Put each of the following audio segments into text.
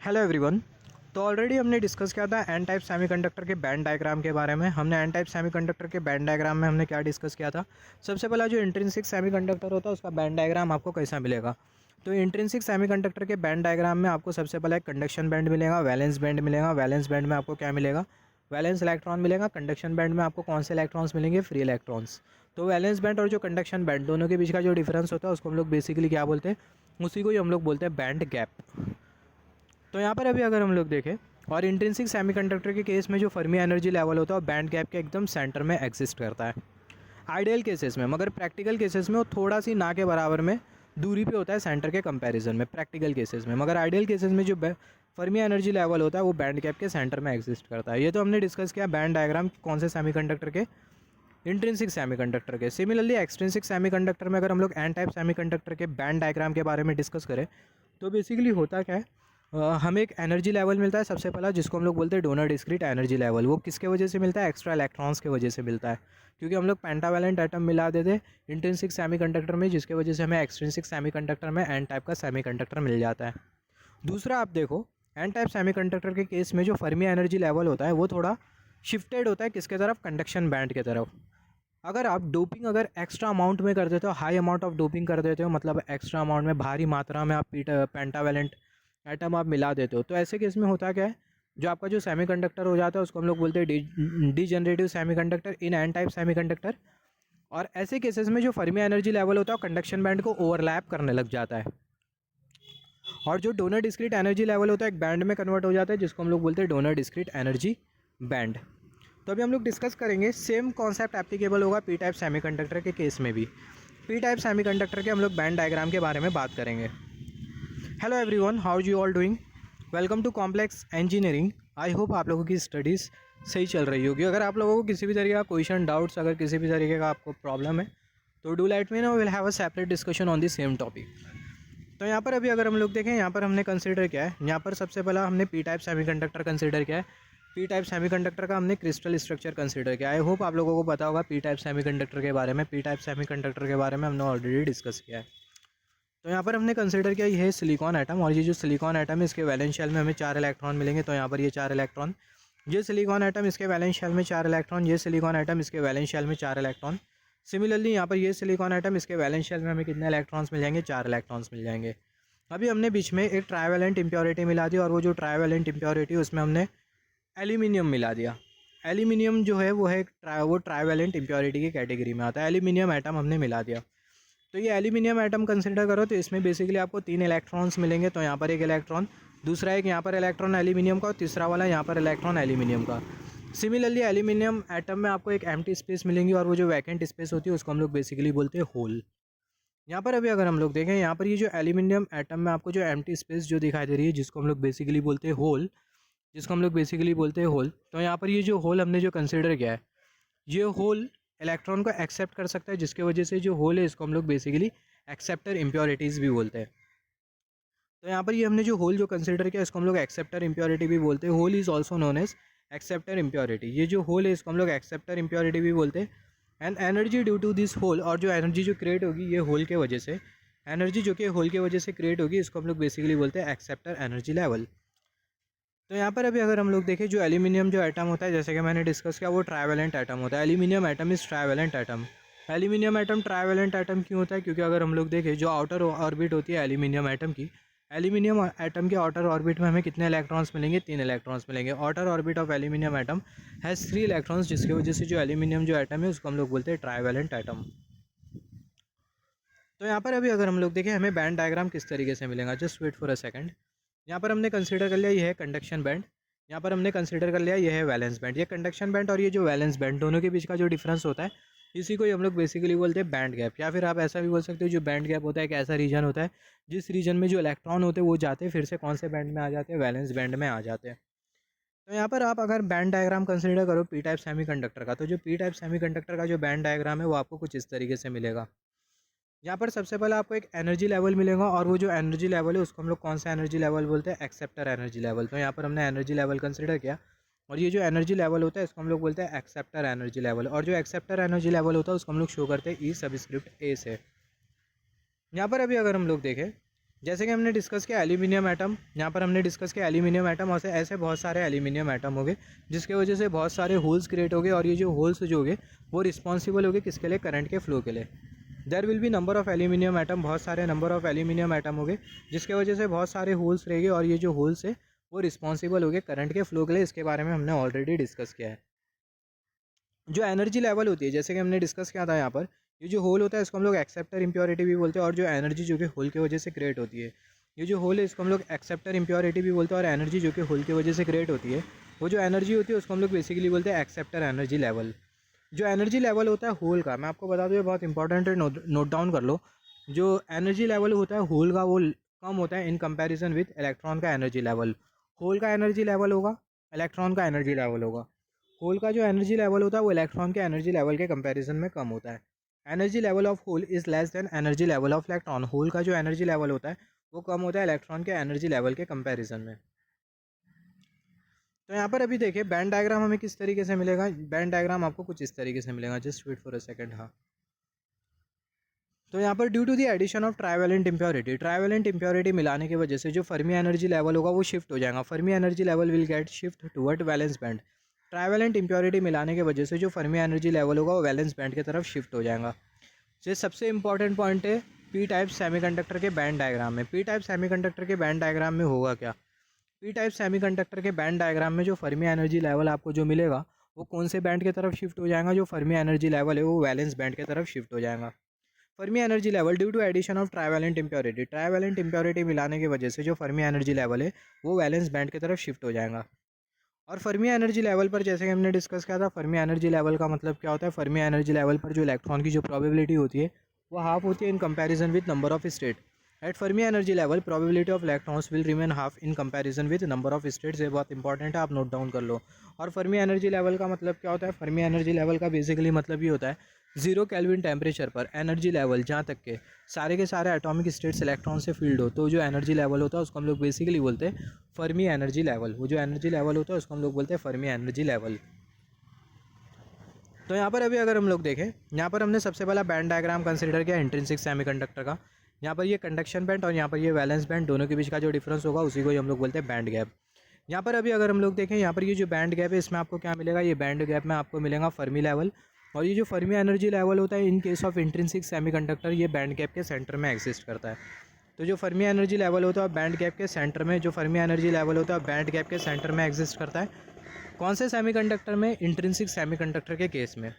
Hello everyone. तो already हमने discuss किया था एन टाइप सेमीकंडक्टर के बैंड डायग्राम के बारे में। हमने एन टाइप सेमीकंडक्टर के बैंड डायग्राम में हमने क्या डिस्कस किया था। सबसे पहला जो इंट्रिंसिक सेमीकंडक्टर होता है उसका बैंड डायग्राम आपको कैसा मिलेगा। तो इंट्रिंसिक सेमीकंडक्टर के बैंड डायग्राम में आपको सबसे पहले एक कंडक्शन बैंड मिलेगा, वैलेंस बैंड मिलेगा। वैलेंस बैंड में आपको क्या मिलेगा, वैलेंस इलेक्ट्रॉन मिलेगा। कंडक्शन बैंड में आपको कौन से इलेक्ट्रॉन्स मिलेंगे, फ्री इलेक्ट्रॉन्स। तो वैलेंस बैंड और जो कंडक्शन बैंड दोनों के बीच का जो डिफरेंस होता है उसको हम लोग बेसिकली क्या बोलते हैं, उसी को ही हम लोग बोलते हैं बैंड गैप। तो यहाँ पर अभी अगर हम लोग देखें और इंट्रिंसिक सेमीकंडक्टर के केस में जो फर्मी एनर्जी लेवल होता है वो बैंड गैप के एकदम सेंटर में एग्जिस्ट करता है आइडियल केसेस में। मगर प्रैक्टिकल केसेस में वो थोड़ा सी ना के बराबर में दूरी पे होता है सेंटर के कंपैरिजन में, प्रैक्टिकल केसेस में। मगर आइडियल केसेस में जो फर्मी एनर्जी लेवल होता है वो बैंड गैप के सेंटर में एग्जिस्ट करता है। ये तो हमने डिस्कस किया बैंड डायग्राम कौन से सेमीकंडक्टर के, इंट्रिंसिक सेमीकंडक्टर के। सिमिलरली एक्सट्रिंसिक सेमीकंडक्टर में अगर हम लोग एन टाइप सेमीकंडक्टर के बैंड डायग्राम के बारे में डिस्कस करें तो बेसिकली होता क्या है, हमें एक एनर्जी लेवल मिलता है सबसे पहला, जिसको हम लोग बोलते हैं डोनर डिस्क्रीट एनर्जी लेवल। वो किसके वजह से मिलता है, एक्स्ट्रा इलेक्ट्रॉन्स की वजह से मिलता है। क्योंकि हम लोग पेंटावैलेंट एटम मिला देते हैं इंट्रिंसिक सेमीकंडक्टर में, जिसके वजह से हमें एक्सट्रिंसिक सेमीकंडक्टर में एन टाइप का सेमीकंडक्टर मिल जाता है। दूसरा आप देखो, एन टाइप सेमीकंडक्टर के केस में जो फर्मी एनर्जी लेवल होता है वो थोड़ा शिफ्टेड होता है किसके तरफ, कंडक्शन बैंड की तरफ। अगर आप डोपिंग अगर एक्स्ट्रा अमाउंट में कर देते हो, हाई अमाउंट ऑफ डोपिंग कर देते हो, मतलब एक्स्ट्रा अमाउंट में भारी मात्रा में आप पेंटावैलेंट एटम आप मिला देते हो, तो ऐसे केस में होता क्या है, जो आपका जो सेमीकंडक्टर हो जाता है उसको हम लोग बोलते हैं degenerative semiconductor in an type semiconductor. और ऐसे केसेस में जो फर्मी एनर्जी लेवल होता है कंडक्शन बैंड को ओवरलैप करने लग जाता है, और जो डोनर डिस्क्रीट एनर्जी लेवल होता है एक बैंड में कन्वर्ट हो जाता है, जिसको हम लोग बोलते हैं डोनर डिस्क्रीट एनर्जी बैंड। तो अभी हम लोग डिस्कस करेंगे, सेम कॉन्सेप्ट एप्लीकेबल होगा पी टाइप सेमीकंडक्टर के केस में भी। पी टाइप सेमीकंडक्टर के हम लोग बैंड डायग्राम के बारे में बात करेंगे। Hello everyone, how you all doing, welcome to complex engineering. I hope आप लोगों की स्टडीज़ सही चल रही होगी। अगर आप लोगों को किसी भी तरीके का क्वेश्चन, डाउट्स, अगर किसी भी तरीके का आपको प्रॉब्लम है तो do let me know, will have a separate discussion on the same topic. तो यहाँ पर अभी अगर हम लोग देखें, यहाँ पर हमने कंसिडर किया है, यहाँ पर सबसे पहला हमने पी टाइप सेमीकंडक्टर कंसिडर किया है। पी टाइप सेमीकंडक्टर का हमने क्रिस्टल स्ट्रक्चर कंसिडर किया। आई होप आप लोगों को पता होगा पी टाइप सेमीकंडक्टर के बारे में। पी टाइप सेमीकंडक्टर के बारे में हमने ऑलरेडी डिस्कस किया है। तो यहाँ पर हमने कंसिडर किया ये है सिलिकॉन एटम, और ये जो सिलिकॉन एटम है इसके वैलेंस शेल में हमें 4 इलेक्ट्रॉन मिलेंगे। तो यहाँ पर ये 4 इलेक्ट्रॉन, ये सिलिकॉन एटम इसके वैलेंस शेल में 4 इलेक्ट्रॉन, ये सिलिकॉन एटम इसके वैलेंस शेल में 4 इलेक्ट्रॉन। सिमिलरली यहाँ पर ये सिलिकॉन एटम इसके वैलेंस शेल में हमें कितने इलेक्ट्रॉन्स मिल जाएंगे, 4 इलेक्ट्रॉन्स मिल जाएंगे। अभी हमने बीच में एक ट्राइवेलेंट इम्प्योरिटी मिला दी, और वो जो ट्राइवेलेंट इम्प्योरिटी उसमें हमने एल्यूमिनियम मिला दिया। एल्यूमिनियम जो है वो है वो ट्राइवेलेंट इम्प्योरिटी की कैटेगरी में आता है। एल्यूमिनियम एटम हमने मिला दिया। तो ये एल्यूमिनियम एटम कंसिडर करो तो इसमें बेसिकली आपको 3 इलेक्ट्रॉन्स मिलेंगे। तो यहाँ पर एक इलेक्ट्रॉन, दूसरा एक यहाँ पर इलेक्ट्रॉन एल्यूमिनियम का, और तीसरा वाला यहाँ पर इलेक्ट्रॉन एल्यूमिनियम का। सिमिलरली एल्यूमिनियम एटम में आपको एक एम्प्टी स्पेस मिलेंगी, और वो जो वैकेंट स्पेस होती है उसको हम लोग बेसिकली बोलते हैं होल। यहाँ पर अभी अगर हम लोग देखें, यहाँ पर ये जो एल्यूमिनियम एटम में आपको जो एम्प्टी स्पेस जो दिखाई दे रही है, जिसको हम लोग बेसिकली बोलते हैं होल, तो यहाँ पर ये जो होल हमने जो कंसिडर किया है, ये होल इलेक्ट्रॉन को एक्सेप्ट कर सकता है, जिसके वजह से जो होल है इसको हम लोग बेसिकली एक्सेप्टर इम्प्योरिटीज़ भी बोलते हैं। तो यहाँ पर ये हमने जो होल जो कंसिडर किया इसको हम लोग एक्सेप्टर इम्प्योरिटी भी बोलते हैं। Hole is also known as acceptor impurity. ये जो होल है इसको हम लोग एक्सेप्टर इम्प्योरिटी भी बोलते हैं। And energy due to this hole, और जो एनर्जी जो क्रिएट होगी ये होल के वजह से, एनर्जी जो कि होल के वजह से क्रिएट होगी, इसको हम लोग बेसिकली बोलते हैं एक्सेप्टर एनर्जी लेवल। तो यहाँ पर अभी अगर हम लोग देखें, जो एल्यूमिनियम जो एटम होता है, जैसे कि मैंने डिस्कस किया, वो ट्राइवेलेंट एटम होता है। Aluminium atom is trivalent atom. Aluminium atom trivalent atom क्यों होता है, क्योंकि अगर हम लोग देखें जो आउटर ऑर्बिट होती है एल्यूमिनियम एटम की, एल्यूमिनियम एटम के आउटर ऑर्बिट में हमें कितने इलेक्ट्रॉन्स मिलेंगे, 3 इलेक्ट्रॉन्स मिलेंगे। Outer orbit of aluminium atom has 3 electrons, जिसकी वजह से जो एल्यूमिनियम जो एटम है उसको हम लोग बोलते हैं ट्राइवेलेंट एटम। तो यहाँ पर अभी अगर हम लोग देखें हमें बैंड डायग्राम किस तरीके से मिलेगा, just wait for a second. यहाँ पर हमने कंसिडर कर लिया ये है कंडक्शन बैंड, यहाँ पर हमने कंसिडर कर लिया ये है वैलेंस बैंड। ये कंडक्शन बैंड और ये जो वैलेंस बैंड दोनों के बीच का जो डिफरेंस होता है, इसी को ही हम लोग बेसिकली बोलते हैं बैंड गैप। या फिर आप ऐसा भी बोल सकते हो, जो बैंड गैप होता है एक ऐसा रीजन होता है जिस रीजन में जो इलेक्ट्रॉन होते हैं वो जाते हैं फिर से कौन से बैंड में आ जाते हैं, वैलेंस बैंड में आ जाते हैं। तो यहाँ पर आप अगर बैंड डायग्राम कंसिडर करो पी टाइप सेमीकंडक्टर का, तो जो पी टाइप सेमीकंडक्टर का जो बैंड डायग्राम है वो आपको कुछ इस तरीके से मिलेगा। यहाँ पर सबसे पहले आपको एक एनर्जी लेवल मिलेगा, और वो जो एनर्जी लेवल है उसको हम लोग कौन सा एनर्जी लेवल बोलते हैं, एक्सेप्टर एनर्जी लेवल। तो यहाँ पर हमने एनर्जी लेवल कंसिडर किया, और ये जो एनर्जी लेवल होता है इसको हम लोग बोलते हैं एक्सेप्टर एनर्जी लेवल। और जो एक्सेप्टर एनर्जी लेवल होता है उसको हम लोग शो करते हैं ई सबस्क्रिप्ट ए से। यहाँ पर अभी अगर हम लोग देखें जैसे कि हमने डिस्कस किया एल्यूमिनियम एटम, यहाँ पर हमने डिस्कस किया एल्यूमिनियम एटम, और ऐसे बहुत सारे एल्यूमिनियम एटम हो गए जिसके वजह से बहुत सारे होल्स क्रिएट हो गए, और ये जो होल्स जो हो गए वो रिस्पॉन्सिबल हो गए किसके लिए, करंट के फ्लो के लिए। There will be number of aluminium atom, बहुत सारे नंबर ऑफ एल्यूमिनियम एटम हो गए जिसके वजह से बहुत सारे होल्स रहेंगे, और ये जो होल्स है वो रिस्पॉन्सिबल हो गए करंट के फ्लो के लिए। इसके बारे में हमने ऑलरेडी डिस्कस किया है। जो एनर्जी लेवल होती है, जैसे कि हमने डिस्कस किया था यहाँ पर, ये जो होल होता है इसको हम लोग एक्सेप्टर इम्प्योरिटी भी बोलते हैं, और जो एनर्जी जो कि होल की वजह से क्रिएट होती है, ये जो होल है इसको हम लोग एक्सेप्टर इम्प्योरिटी भी बोलते हैं, और एनर्जी जो कि होल की वजह से क्रिएट होती है वो जो एनर्जी होती है उसको हम लोग बेसिकली बोलते हैं एक्सेप्टर एनर्जी लेवल। जो एनर्जी लेवल होता है होल का, मैं आपको बता दूँ ये बहुत इंपॉर्टेंट है, नोट डाउन कर लो। जो एनर्जी लेवल होता है होल का वो कम होता है इन कंपैरिजन विद इलेक्ट्रॉन का एनर्जी लेवल। होल का एनर्जी लेवल होगा, इलेक्ट्रॉन का एनर्जी लेवल होगा। होल का जो एनर्जी लेवल होता है वो इलेक्ट्रॉन के एनर्जी लेवल के कंपैरिजन में कम होता है। Energy level of hole is less than energy level of electron. Hole का जो एनर्जी लेवल होता है वो कम होता है इलेक्ट्रॉन के एनर्जी लेवल के कंपैरिजन में। तो यहाँ पर अभी देखिए बैंड डायग्राम हमें किस तरीके से मिलेगा। बैंड डायग्राम आपको कुछ इस तरीके से मिलेगा, just wait for a second. हाँ, तो यहाँ पर due to the addition of trivalent impurity, trivalent impurity मिलाने की वजह से जो फर्मी एनर्जी लेवल होगा वो शिफ्ट हो जाएगा। Fermi energy level will get shift toward valence band. Trivalent impurity मिलाने की वजह से जो फर्मी एनर्जी लेवल होगा वो वैलेंस बैंड की तरफ शिफ्ट हो जाएगा। ये सबसे इंपॉर्टेंट पॉइंट है पी टाइप सेमीकंडक्टर के बैंड डायग्राम में। पी टाइप सेमीकंडक्टर के बैंड डायग्राम में होगा क्या, पी टाइप सेमीकंडक्टर के बैंड डायग्राम में जो फर्मी एनर्जी लेवल आपको जो मिलेगा वो कौन से बैंड की तरफ शिफ्ट हो जाएगा, जो फर्मी एनर्जी लेवल है वो वैलेंस बैंड की तरफ शिफ्ट हो जाएगा। Fermi energy level due to addition of trivalent impurity, trivalent impurity मिलाने की वजह से जो फर्मी एनर्जी लेवल है वो वैलेंस बैंड की तरफ शिफ्ट हो जाएगा। और फर्मी एनर्जी लेवल पर जैसे कि हमने डिस्कस किया था, फर्मी एनर्जी लेवल का मतलब क्या होता है, फर्मी एनर्जी लेवल पर जो इलेक्ट्रॉन की जो प्रोबेबिलिटी होती है वो हाफ होती है in comparison with number of state. At Fermi energy level probability of electrons will remain half in comparison with number of states. ये बहुत इंपॉर्टेंट है, आप नोट डाउन कर लो। और फर्मी एनर्जी लेवल का मतलब क्या होता है, फर्मी एनर्जी लेवल का बेसिकली मतलब ये होता है 0 केल्विन टेम्परेचर पर एनर्जी लेवल जहाँ तक के सारे एटॉमिक स्टेट्स इलेक्ट्रॉन से फील्ड हो, तो जो एनर्जी लेवल होता है उसको हम लोग बेसिकली बोलते हैं फर्मी एनर्जी लेवल। वो जो एनर्जी लेवल होता है उसको हम लोग बोलते हैं फर्मी एनर्जी लेवल। तो यहाँ पर अभी अगर हम लोग देखें, यहाँ पर हमने सबसे पहला बैंड डायग्राम कंसिडर किया इंट्रिंसिक सेमीकंडक्टर का। यहाँ पर ये कंडक्शन बैंड और यहाँ पर ये वैलेंस बैंड, दोनों के बीच का जो डिफरेंस होगा उसी को ही हम लोग बोलते हैं बैंड गैप। यहाँ पर अभी अगर हम लोग देखें, यहाँ पर ये जो बैंड गैप है इसमें आपको क्या मिलेगा, ये बैंड गैप में आपको मिलेगा फर्मी लेवल। और ये जो फर्मी एनर्जी लेवल होता है in case of intrinsic semiconductor ये बैंड गैप के सेंटर में एग्जिस्ट करता है। तो जो फर्मी एनर्जी लेवल होता है बैंड गैप के सेंटर में, जो फर्मी एनर्जी लेवल होता है बैंड गैप के सेंटर में एग्जिस्ट करता है। कौन से सेमीकंडक्टर में, इंट्रिंसिक सेमीकंडक्टर के केस में।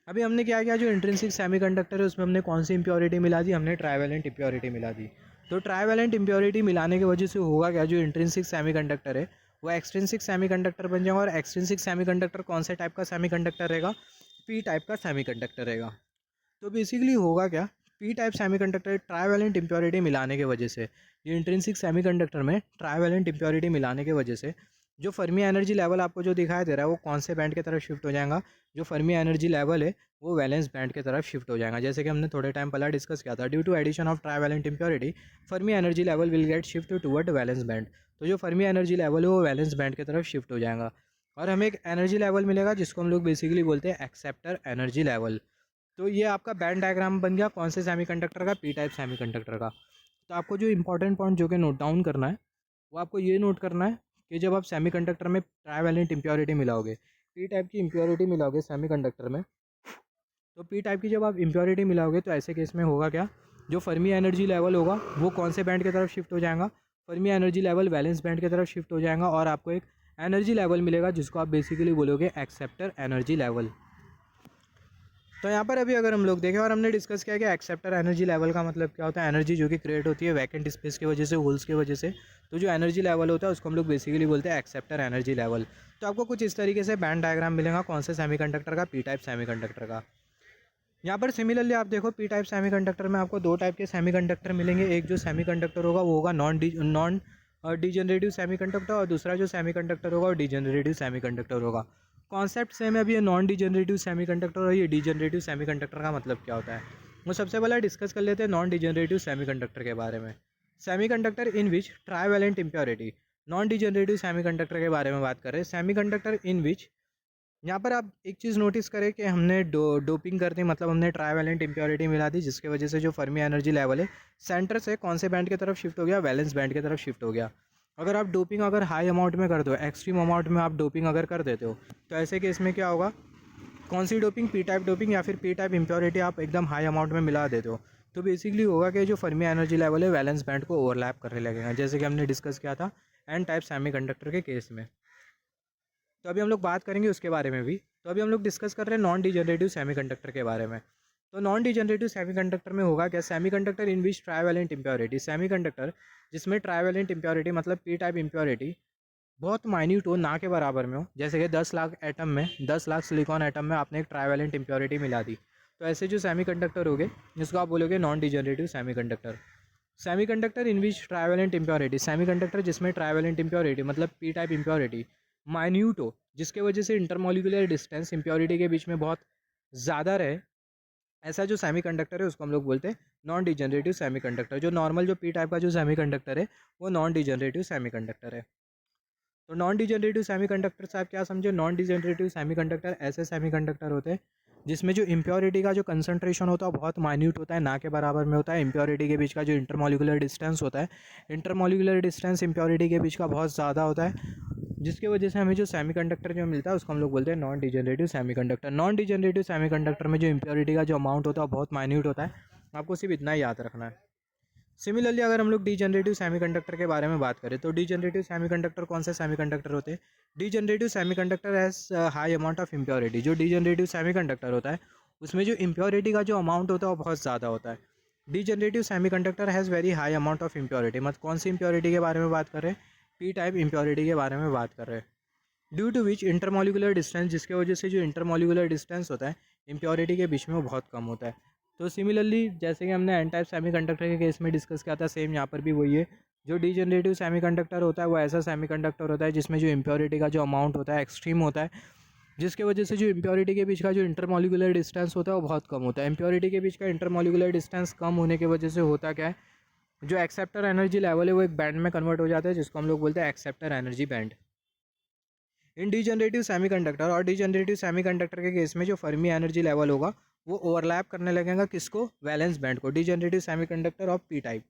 अभी हमने क्या किया, जो इंट्रिंसिक सेमीकंडक्टर है उसमें हमने कौन सी इंप्योरिटी मिला दी, हमने ट्राइवेलेंट इंप्योरिटी मिला दी। तो ट्राइवेलेंट इंप्योरिटी मिलाने की वजह से होगा क्या, जो इंट्रिंसिक सेमीकंडक्टर है वो एक्सट्रिंसिक सेमीकंडक्टर बन जाएगा। और एक्सट्रिंसिक सेमीकंडक्टर कौन से टाइप का सेमीकंडक्टर रहेगा, पी टाइप का सेमीकंडक्टर रहेगा। तो बेसिकली होगा क्या, P type semiconductor trivalent impurity मिलाने की वजह से, ये इंट्रिंसिक सेमीकंडक्टर में ट्राइवेलेंट इंप्योरिटी मिलाने की वजह से जो फर्मी एनर्जी लेवल आपको जो दिखाई दे रहा है वो कौन से बैंड की तरफ शिफ्ट हो जाएगा, जो फर्मी एनर्जी लेवल है वो वैलेंस बैंड की तरफ शिफ्ट हो जाएगा। जैसे कि हमने थोड़े टाइम पहले डिस्कस किया था, due to addition of trivalent impurity Fermi energy level will get shift toward valence band. तो जो फर्मी एनर्जी लेवल है वो वैलेंस बैंड की तरफ शिफ्ट हो जाएगा, और हमें एक एनर्जी लेवल मिलेगा जिसको हम लोग बेसिकली बोलते हैं एक्सेप्टर एनर्जी लेवल। तो ये आपका बैंड डायग्राम बन गया कौन से सेमीकंडक्टर का, पी टाइप सेमीकंडक्टर का। तो आपको जो इंपॉर्टेंट पॉइंट जो कि नोट डाउन करना है वो आपको ये नोट करना है कि जब आप सेमीकंडक्टर में ट्राइवेलेंट इंप्योरिटी मिलाओगे, पी टाइप की इंप्योरिटी मिलाओगे सेमीकंडक्टर में, तो पी टाइप की जब आप इंप्योरिटी मिलाओगे तो ऐसे केस में होगा क्या, जो फर्मी एनर्जी लेवल होगा वो कौन से बैंड की तरफ शिफ्ट हो जाएगा, Fermi energy level valence band की तरफ शिफ्ट हो जाएगा, और आपको एक एनर्जी लेवल मिलेगा जिसको आप बेसिकली बोलोगे एक्सेप्टर एनर्जी लेवल। तो यहाँ पर अभी अगर हम लोग देखें, और हमने डिस्कस किया कि एक्सेप्टर एनर्जी लेवल का मतलब क्या होता है, एनर्जी जो कि क्रिएट होती है वैकेंट स्पेस की वजह से, होल्स की वजह से। तो जो एनर्जी लेवल होता है उसको हम लोग बेसिकली बोलते हैं एक्सेप्टर एनर्जी लेवल। तो आपको कुछ इस तरीके से बैंड डायग्राम मिलेगा कौन से सेमीकंडक्टर का, पी टाइप सेमीकंडक्टर का। यहाँ पर सिमिलरली आप देखो पी टाइप सेमीकंडक्टर में आपको दो टाइप के सेमीकंडक्टर मिलेंगे। एक जो सेमीकंडक्टर होगा वो होगा नॉन डिजेनरेटिव सेमीकंडक्टर, और दूसरा जो सेमीकंडक्टर होगा वो डिजेनरेटिव सेमीकंडक्टर होगा। कॉन्सेप्ट सेम है। अभी ये नॉन डिजेनरेटिव सेमीकंडक्टर और ये डिजेनरेटिव सेमीकंडक्टर का मतलब क्या होता है वो सबसे पहले डिस्कस कर लेते हैं नॉन डिजेनरेटिव सेमीकंडक्टर के बारे में। Semiconductor in which trivalent impurity, non degenerative semiconductor के बारे में बात करें, सेमीकंडक्टर इन विच यहाँ पर आप एक चीज़ नोटिस करें कि हमने डोपिंग कर दी, मतलब हमने ट्राईवैलेंट इम्प्योरिटी मिला दी, जिसकी वजह से जो फर्मी एनर्जी लेवल है सेंटर से कौन से बैंड की तरफ शिफ्ट हो गया, वैलेंस बैंड की तरफ शिफ्ट हो गया। अगर आप डोपिंग अगर हाई अमाउंट में कर दो, एक्सट्रीम अमाउंट में आप डोपिंग अगर कर देते हो, तो ऐसे केस में क्या होगा, कौन सी डोपिंग, पी टाइप डोपिंग या फिर पी टाइप इम्प्योरिटी आप एकदम हाई अमाउंट में मिला देते हो, तो बेसिकली होगा कि जो फर्मी एनर्जी लेवल है वैलेंस बैंड को ओवरलैप करने लगेगा, जैसे कि हमने डिस्कस किया था एन टाइप सेमीकंडक्टर के केस में। तो अभी हम लोग बात करेंगे उसके बारे में भी। तो अभी हम लोग डिस्कस कर रहे हैं नॉन डिजनरेटिव सेमीकंडक्टर के बारे में। तो नॉन डिजनरेटिव सेमीकंडक्टर में होगा क्या, semiconductor in which trivalent impurity, semiconductor जिसमें ट्राईवैलेंट इम्प्योरिटी मतलब पी टाइप इम्प्योरिटी बहुत माइन्यूट हो, ना के बराबर में हो, जैसे कि 10 लाख एटम में, 10 लाख सिलिकॉन एटम में आपने एक ट्राईवैलेंट इम्प्योरिटी मिला दी, तो ऐसे जो सेमीकंडक्टर हो गए जिसको आप बोलोगे non degenerative semiconductor. Semiconductor in which trivalent impurity, semiconductor जिसमें ट्राईवैलेंट इम्प्योरिटी मतलब पी टाइप इम्प्योरिटी माइन्यूट हो, जिसके वजह से इंटरमोलिकुलर डिस्टेंस इम्प्योरिटी के बीच में बहुत ज़्यादा रहे, ऐसा जो सेमीकंडक्टर है उसको हम लोग बोलते हैं नॉन डिजनरेटिव सेमीकंडक्टर। जो नॉर्मल जो पी टाइप का जो सेमीकंडक्टर है वो नॉन डिजनरेटिव सेमीकंडक्टर है। तो नॉन डिजनरेटिव सेमीकंडक्टर से आप क्या समझे, नॉन डिजनरेटिव सेमीकंडक्टर ऐसे सेमीकंडक्टर होते हैं जिसमें जो इम्प्योरिटी का जो कंसंट्रेशन होता है बहुत माइन्यूट होता है, ना के बराबर में होता है। इम्प्योरिटी के बीच का जो इंटरमोलिकुलर डिस्टेंस होता है, इंटरमोलिकुलर डिस्टेंस इम्प्योरिटी के बीच का बहुत ज़्यादा होता है, जिसकी वजह से हमें जो सेमीकंडक्टर जो मिलता है उसको हम लोग बोलते हैं non degenerative semiconductor. Non degenerative semiconductor में जो इम्प्योरिटी का जो अमाउंट होता है वो बहुत माइन्यूट होता है, आपको सिर्फ इतना ही याद रखना है। सिमिलरली अगर हम लोग डीजनरेटिव सेमीकंडक्टर के बारे में बात करें, तो डीजनरेटिव सेमीकंडक्टर कौन से सेमीकंडक्टर होते हैं, degenerative semiconductor has high amount of impurity. जो डीजनरेटिव सेमीकंडक्टर होता है उसमें जो इम्प्योरिटी का जो अमाउंट होता है वो बहुत ज़्यादा होता है। Degenerative semiconductor has very high amount of impurity, मतलब कौन सी इम्प्योरिटी के बारे में बात कर रहे हैं, पी टाइप इम्प्योरिटी के बारे में बात कर रहे हैं। Due to which intermolecular distance, जिसके वजह से जो इंटरमोलिकुलर डिस्टेंस होता है इम्प्योरिटी के बीच में वो बहुत कम होता है। तो सिमिलरली जैसे कि हमने एन टाइप सेमीकंडक्टर के केस में डिस्कस किया था, सेम यहाँ पर भी वही है। जो डीजनरेटिव सेमीकंडक्टर होता है वो ऐसा सेमीकंडक्टर होता है जिसमें जो इम्प्योरिटी का जो अमाउंट होता है एक्सट्रीम होता है, जिसके वजह से जो इम्प्योरिटी के बीच का जो इंटरमोलिकुलर डिस्टेंस होता है वो बहुत कम होता है। इम्प्योरिटी के बीच का इंटरमोलिकुलर डिस्टेंस कम होने की वजह से होता क्या है, जो एक्सेप्टर एनर्जी लेवल है वो एक बैंड में कन्वर्ट हो जाता है, जिसको हम लोग बोलते हैं एक्सेप्टर एनर्जी बैंड। इन डीजनरेटिव सेमीकंडक्टर और डीजनरेटिव सेमीकंडक्टर के केस में जो फर्मी एनर्जी लेवल होगा वो ओवरलैप करने लगेगा किसको, वैलेंस बैंड को, degenerative semiconductor of P type.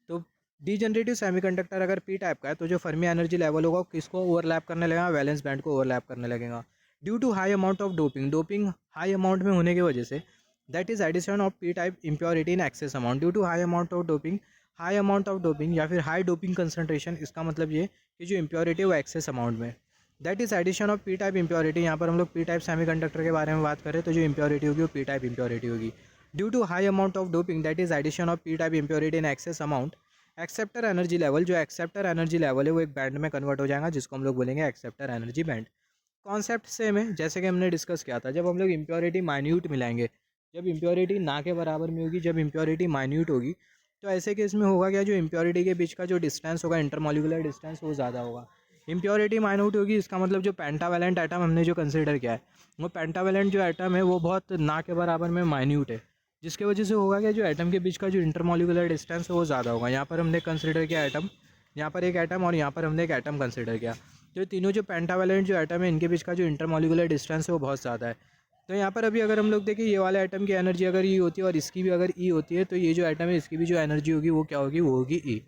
तो डीजनरेटिव सेमीकंडक्टर अगर पी टाइप का है तो जो फर्मी एनर्जी लेवल होगा किसको ओवरलैप करने लगेगा, वैलेंस बैंड को ओवरलैप करने लगेगा। Due to high amount of doping, doping high amount में होने की वजह से, that is addition of P type impurity in excess amount. Due to high amount of doping, high amount of doping या फिर हाई डोपिंग कंसनट्रेशन, इसका मतलब ये कि जो इम्प्योरिटी है वो एक्सेस अमाउंट में, that is addition of P type impurity. यहाँ पर हम लोग पी टाइप सेमीकंडक्टर के बारे में बात करें तो जो इम्प्योरिटी होगी वो पी टाइप इम्प्योरिटी होगी। Due to high amount of doping, that is addition of P type impurity in excess amount, acceptor energy level, जो एक्सेप्टर एनर्जी लेवल है वो एक बैंड में कन्वर्ट हो जाएगा, जिसको हम लोग बोलेंगे acceptor energy band. Concept same है जैसे कि हमने डिस्कस किया था, जब हम लोग इम्प्योरिटी माइन्यूट मिलाएंगे, जब इम्प्योरिटी ना के बराबर में होगी, जब इम्प्योरिटी माइन्यूट होगी, तो ऐसे केस में होगा क्या, जो इम्प्योरिटी के बीच का जो डिस्टेंस होगा, इंटरमोलिकुलर डिस्टेंस, वो ज़्यादा होगा। इम्प्योरिटी माइन्यूट होगी, इसका मतलब जो पेंटावैलेंट एटम हमने जो कंसिडर किया है वो पेंटावैलेंट जो एटम है वो बहुत ना के बराबर में माइन्यूट है, जिसके वजह से होगा क्या, जो एटम के बीच का जो इंटरमोलिकुलर डिस्टेंस है वो ज़्यादा होगा। यहाँ पर हमने कंसिडर किया एटम, यहाँ पर एक एटम और यहाँ पर हमने एक एटम कंसिडर किया, तो ये तीनों जो पेंटावैलेंट जो एटम है इनके बीच का जो इंटरमोलिकुलर डिस्टेंस है वो बहुत ज़्यादा है। तो यहाँ पर अभी अगर हम लोग देखें, ये वाले एटम की एनर्जी अगर ई होती है और इसकी भी अगर ई होती है, तो ये जो एटम है इसकी भी जो एनर्जी होगी वो क्या होगी, वो होगी ई।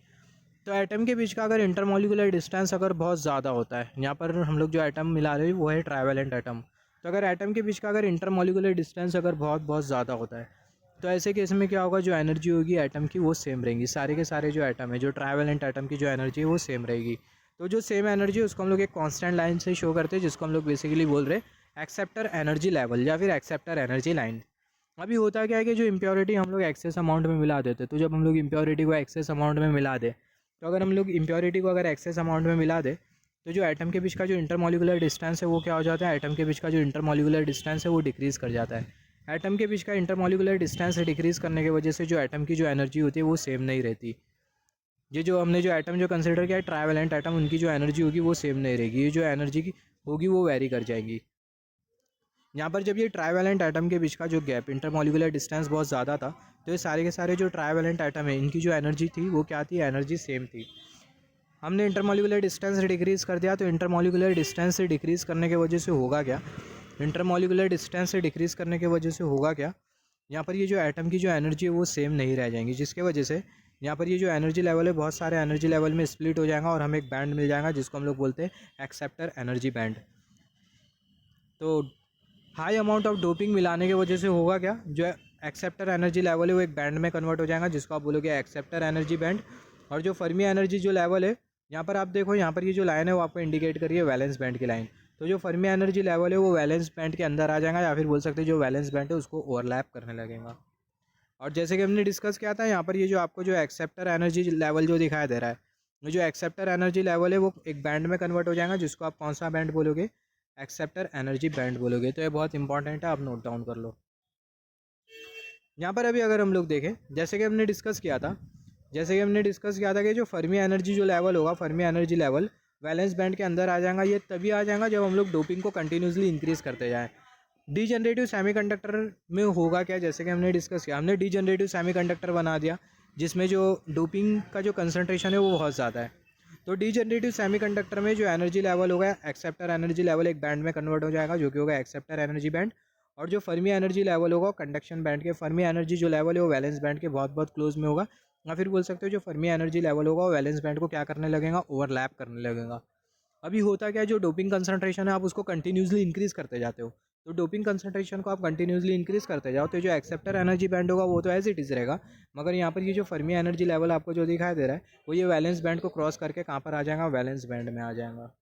तो एटम के बीच का अगर इंटरमोलिकुलर डिस्टेंस अगर बहुत ज़्यादा होता है, यहाँ पर हम लोग जो एटम मिला रहे हैं वो है ट्राईवैलेंट एटम, तो अगर एटम के बीच का अगर इंटरमोलिकुलर डिस्टेंस अगर बहुत बहुत ज़्यादा होता है, तो ऐसे केस में क्या होगा, जो एनर्जी होगी एटम की वो सेम रहेंगी, सारे के सारे जो एटम है, जो ट्राईवैलेंट एटम की जो एनर्जी है वो सेम रहेगी। तो जो सेम एनर्जी है उसको हम लोग एक कांस्टेंट लाइन से शो करते हैं, जिसको हम लोग बेसिकली बोल रहे हैं एक्सेप्टर एनर्जी लेवल या फिर एक्सेप्टर एनर्जी लाइन। अभी होता क्या है कि जो इम्प्योरिटी हम लोग एक्सेस अमाउंट में मिला देते, तो जब हम लोग इम्प्योरिटी को एक्सेस अमाउंट में मिला दे, तो अगर हम लोग इम्प्योरिटी को अगर एक्सेस अमाउंट में मिला दे, तो जो एटम के बीच का जो इंटरमोलिकुलर डिस्टेंस है वो क्या हो जाता है, एटम के बीच का जो इंटरमोलिकुलर डिस्टेंस है वो डिक्रीज़ कर जाता है। एटम के बीच का इंटरमोलिकुलर डिस्टेंस डिक्रीज़ करने की वजह से जो एटम की जो एनर्जी होती है वो सेम नहीं रहती। ये जो हमने जो एटम जो कंसिडर किया है ट्राईवैलेंट एटम, उनकी जो एनर्जी होगी वो सेम नहीं रहेगी, ये जो एनर्जी की होगी वो वेरी कर जाएंगी। यहाँ पर जब ये ट्राईवैलेंट एटम के बीच का जो गैप, इंटरमोलिकुलर डिस्टेंस बहुत ज़्यादा था, तो ये सारे के सारे जो ट्राईवैलेंट एटम है इनकी जो एनर्जी थी वो क्या थी, एनर्जी सेम थी। हमने इंटरमोलिकुलर डिस्टेंस डिक्रीज़ कर दिया, तो इंटरमोलिकुलर डिस्टेंस से डिक्रीज़ करने की वजह से होगा क्या, इंटरमॉलिकुलर डिस्टेंस से डिक्रीज़ करने की वजह से होगा क्या, यहाँ पर ये जो एटम की जो एनर्जी है वो सेम नहीं रह जाएंगी, जिसके वजह से यहाँ पर ये जो एनर्जी लेवल है बहुत सारे एनर्जी लेवल में स्प्लिट हो जाएगा और हमें एक बैंड मिल जाएगा जिसको हम लोग बोलते हैं एक्सेप्टर एनर्जी बैंड। तो हाई अमाउंट ऑफ डोपिंग मिलाने की वजह से होगा क्या, जो एक्सेप्टर एनर्जी लेवल है वो एक बैंड में कन्वर्ट हो जाएगा जिसको आप बोलोगे एक्सेप्टर एनर्जी बैंड। और जो फर्मी एनर्जी जो लेवल है, यहाँ पर आप देखो, यहाँ पर ये जो लाइन है वो आपको इंडिकेट करिए वैलेंस बैंड की लाइन। तो जो फर्मी एनर्जी लेवल है वो वैलेंस बैंड के अंदर आ जाएगा, या फिर बोल सकते हैं जो वैलेंस बैंड है उसको ओवरलैप करने लगेगा। और जैसे कि हमने डिस्कस किया था, यहाँ पर ये जो आपको जो एक्सेप्टर एनर्जी लेवल जो दिखाई दे रहा है, ये जो एक्सेप्टर एनर्जी लेवल है वो एक बैंड में कन्वर्ट हो जाएगा जिसको आप कौन सा बैंड बोलोगे, एक्सेप्टर एनर्जी बैंड बोलोगे। तो ये बहुत इंपॉर्टेंट है, आप नोट डाउन कर लो। यहाँ पर अभी अगर हम लोग देखें, जैसे कि हमने डिस्कस किया था कि जो फर्मी एनर्जी जो लेवल होगा, Fermi energy level valence band के अंदर आ जाएगा। ये तभी आ जाएगा जब हम लोग डोपिंग को कंटिन्यूसली इंक्रीज़ करते जाएँ। डीजनरेटिव सेमीकंडक्टर में होगा क्या, जैसे कि हमने डिस्कस किया, हमने डीजनरेटिव सेमीकंडक्टर बना दिया जिसमें जो डोपिंग का जो कंसंट्रेशन है वो बहुत ज़्यादा है। तो डीजनरेटिव सेमीकंडक्टर में जो एनर्जी लेवल होगा, एक्सेप्टर एनर्जी लेवल एक बैंड में कन्वर्ट हो जाएगा जो कि होगा एक्सेप्टर एनर्जी बैंड। और जो फर्मी एनर्जी लेवल होगा कंडक्शन बैंड के, फर्मी एनर्जी जो लेवल है वो वैलेंस बैंड के बहुत बहुत क्लोज में होगा, या फिर बोल सकते हो जो फर्मी एनर्जी लेवल होगा वो वैलेंस बैंड को क्या करने लगेगा, ओवरलैप करने लगेगा। अभी होता क्या है, जो डोपिंग कंसंट्रेशन है आप उसको कंटिन्यूसली इंक्रीज़ करते जाते हो, तो डोपिंग कंसंट्रेशन को आप कंटिन्यूसली इंक्रीज़ करते जाओ तो जो एक्सेप्टर एनर्जी बैंड होगा वो तो एज इट इज़ रहेगा, मगर यहाँ पर ये जो फर्मी एनर्जी लेवल आपको जो दिखाई दे रहा है वो ये वैलेंस बैंड को क्रॉस करके कहाँ पर आ जाएगा, वैलेंस बैंड में आ जाएगा।